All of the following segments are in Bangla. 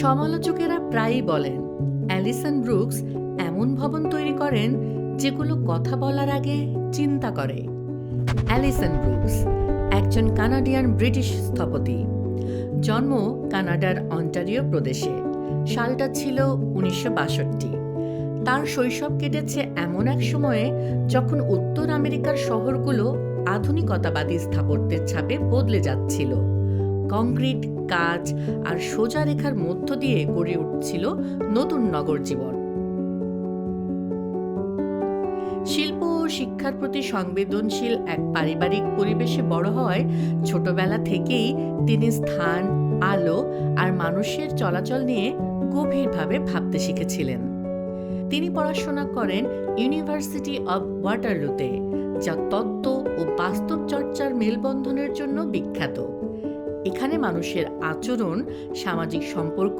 সমালোচকেরা প্রায়ই বলেন অ্যালিসন ব্রুকস এমন ভবন তৈরি করেন যেগুলো কথা বলার আগে চিন্তা করে। অ্যালিসন ব্রুকস একজন কানাডিয়ান ব্রিটিশ স্থপতি। জন্ম কানাডার অন্টারিও প্রদেশে। সালটা ছিল 1962। তার শৈশব কেটেছে এমন এক সময়ে যখন উত্তর আমেরিকার শহরগুলো আধুনিকতাবাদী স্থাপত্যের ছাপে বদলে যাচ্ছিল। কংক্রিট, কাঁচ আর সোজা রেখার মধ্য দিয়ে গড়ে উঠছিল নতুন নগর জীবন। শিল্প ও শিক্ষার প্রতি সংবেদনশীল এক পারিবারিক পরিবেশে বড় হওয়ায় ছোটবেলা থেকেই তিনি স্থান, আলো আর মানুষের চলাচল নিয়ে গভীরভাবে ভাবতে শিখেছিলেন। তিনি পড়াশোনা করেন ইউনিভার্সিটি অব ওয়াটারলুতে, যা তত্ত্ব ও বাস্তব চর্চার মেলবন্ধনের জন্য বিখ্যাত। এখানে মানুষের আচরণ, সামাজিক সম্পর্ক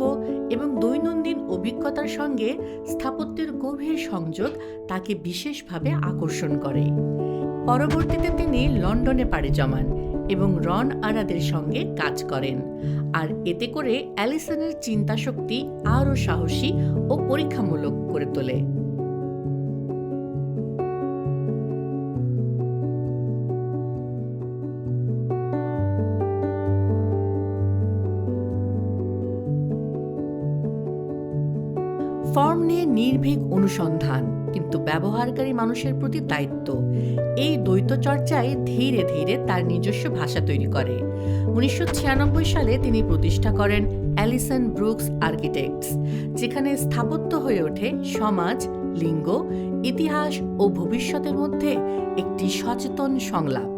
এবং দৈনন্দিন অভিজ্ঞতার সঙ্গে স্থাপত্যের গভীর সংযোগ তাকে বিশেষভাবে আকর্ষণ করে। পরবর্তীতে তিনি লন্ডনে পাড়ি জমান এবং রন আরাদের সঙ্গে কাজ করেন, আর এতে করে অ্যালিসনের চিন্তাশক্তি আরও সাহসী ও পরীক্ষামূলক করে তোলে। ফর্ম নিয়ে নির্ভীক অনুসন্ধান, কিন্তু ব্যবহারকারী মানুষের প্রতি দায়িত্ব, এই দ্বৈত চর্চায় ধীরে ধীরে তার নিজস্ব ভাষা তৈরি করে। 1996 সালে তিনি প্রতিষ্ঠা করেন অ্যালিসন ব্রুকস আর্কিটেক্টস, যেখানে স্থাপত্য হয়ে ওঠে সমাজ, লিঙ্গ, ইতিহাস ও ভবিষ্যতের মধ্যে একটি সচেতন সংলাপ।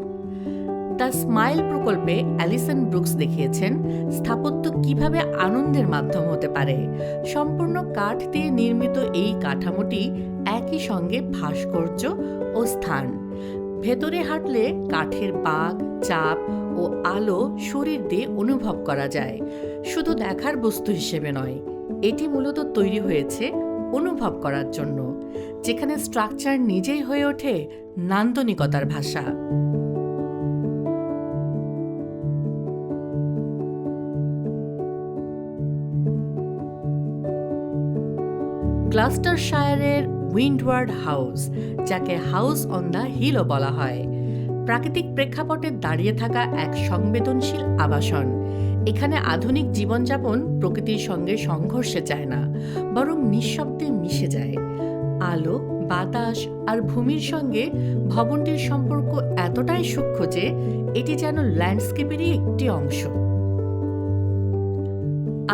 দ্য স্মাইল প্রকল্পে অ্যালিসন ব্রুকস দেখিয়েছেন স্থাপত্য কিভাবে আনন্দের মাধ্যম হতে পারে। সম্পূর্ণ কাঠ দিয়ে নির্মিত এই কাঠামোটি একই সঙ্গে ভাস্কর্য ও স্থান। ভেতরে হাঁটলে কাঠের বাঁক, চাপ ও আলো শরীর দিয়ে অনুভব করা যায়, শুধু দেখার বস্তু হিসেবে নয়। এটি মূলত তৈরি হয়েছে অনুভব করার জন্য, যেখানে স্ট্রাকচার নিজেই হয়ে ওঠে নান্দনিকতার ভাষা। গ্লাস্টারশায়ারের উইন্ডওয়ার্ড হাউস, যাকে হাউস অন দ্য হিলও বলা হয়, প্রাকৃতিক প্রেক্ষাপটে দাঁড়িয়ে থাকা এক সংবেদনশীল আবাসন। এখানে আধুনিক জীবনযাপন প্রকৃতির সঙ্গে সংঘর্ষে যায় না, বরং নিঃশব্দে মিশে যায়। আলো, বাতাস আর ভূমির সঙ্গে ভবনটির সম্পর্ক এতটাই সূক্ষ্ম যে এটি যেন ল্যান্ডস্কেপেরই একটি অংশ।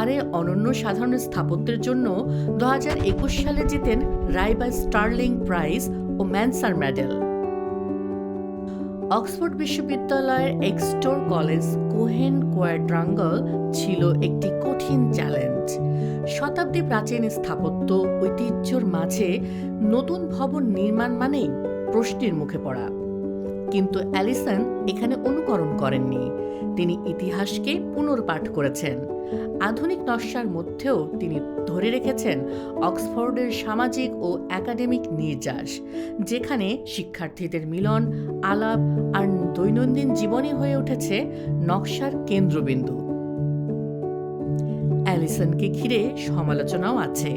আর এই অনন্য সাধারণ স্থাপত্যের জন্য 2021 সালে জিতেন রাইবাস স্টার্লিং প্রাইজ ও ম্যানসার মেডেল। অক্সফোর্ড বিশ্ববিদ্যালয়ের এক্সটোর কলেজ কোহেন কোয়াড্রাঙ্গল ছিল একটি কঠিন চ্যালেঞ্জ। শতাব্দী প্রাচীন স্থাপত্য ঐতিহ্যর মাঝে নতুন ভবন নির্মাণ মানেই প্রশ্নের মুখে পড়া। কিন্তু অ্যালিসন এখানে অনুকরণ করেননি, তিনি ইতিহাসকে পুনর্পাঠ করেছেন। আধুনিক নকশার মধ্যেও তিনি ধরে রেখেছেন অক্সফোর্ডের সামাজিক ও একাডেমিক নির্যাস, যেখানে শিক্ষার্থীদের মিলন, আলাপ আর দৈনন্দিন জীবনই হয়ে উঠেছে নকশার কেন্দ্রবিন্দু। অ্যালিসনকে ঘিরে সমালোচনাও আছে।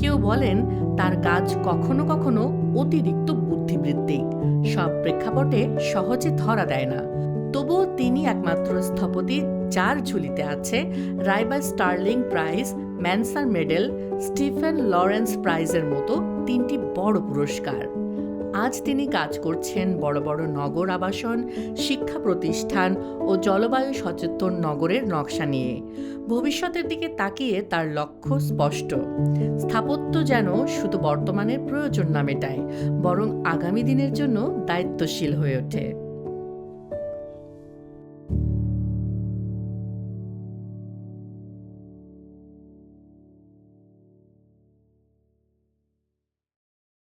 কেউ বলেন তার কাজ কখনো কখনো অতিরিক্ত বুদ্ধিবৃত্তিক, সব প্রেক্ষাপটে সহজে ধরা দেয় না। তবুও তিনি একমাত্র স্থপতি যার ঝুলিতে আছে RIBA's Stirling prize, Manser medal, Stephen Lawrence প্রাইজের মতো 3টি বড় পুরস্কার। আজ তিনি কাজ করছেন বড় বড় নগর আবাসন, শিক্ষা প্রতিষ্ঠান ও জলবায়ু সচেতন নগরের নকশা নিয়ে। ভবিষ্যতের দিকে তাকিয়ে তার লক্ষ্য স্পষ্ট। স্থাপত্য যেন শুধু বর্তমানের প্রয়োজন না মেটায়, বরং আগামী দিনের জন্য দায়িত্বশীল হয়ে ওঠে।